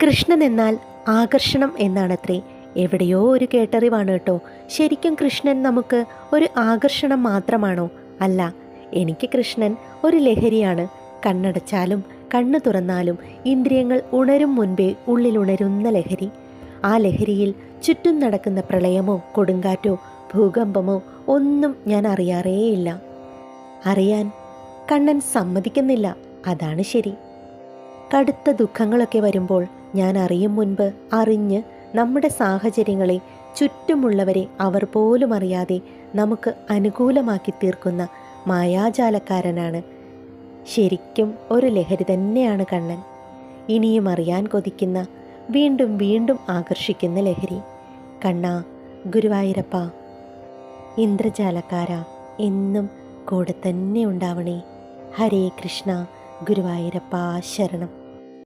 കൃഷ്ണൻ എന്നാൽ ആകർഷണം എന്നാണത്രേ. എവിടെയോ ഒരു കേട്ടറിവാണ് കേട്ടോ. ശരിക്കും കൃഷ്ണൻ നമുക്ക് ഒരു ആകർഷണം മാത്രമാണോ? അല്ല, എനിക്ക് കൃഷ്ണൻ ഒരു ലഹരിയാണ്. കണ്ണടച്ചാലും കണ്ണു തുറന്നാലും ഇന്ദ്രിയങ്ങൾ ഉണരും മുൻപേ ഉള്ളിലുണരുന്ന ലഹരി. ആ ലഹരിയിൽ ചുറ്റും നടക്കുന്ന പ്രളയമോ കൊടുങ്കാറ്റോ ഭൂകമ്പമോ ഒന്നും ഞാൻ അറിയാറേയില്ല. അറിയാൻ കണ്ണൻ സമ്മതിക്കുന്നില്ല, അതാണ് ശരി. കടുത്ത ദുഃഖങ്ങളൊക്കെ വരുമ്പോൾ ഞാൻ അറിയും മുൻപ് അറിഞ്ഞ് നമ്മുടെ സാഹചര്യങ്ങളെ, ചുറ്റുമുള്ളവരെ അവർ പോലും അറിയാതെ നമുക്ക് അനുകൂലമാക്കി തീർക്കുന്ന മായാജാലക്കാരനാണ്. ശരിക്കും ഒരു ലഹരി തന്നെയാണ് കണ്ണൻ. ഇനിയും അറിയാൻ കൊതിക്കുന്ന, വീണ്ടും വീണ്ടും ആകർഷിക്കുന്ന ലഹരി. കണ്ണാ, ഗുരുവായൂരപ്പ, ഇന്ദ്രജാലക്കാര, എന്നും കൂടെ തന്നെ ഉണ്ടാവണേ. ഹരേ കൃഷ്ണ. ഗുരുവായൂരപ്പ ശരണം.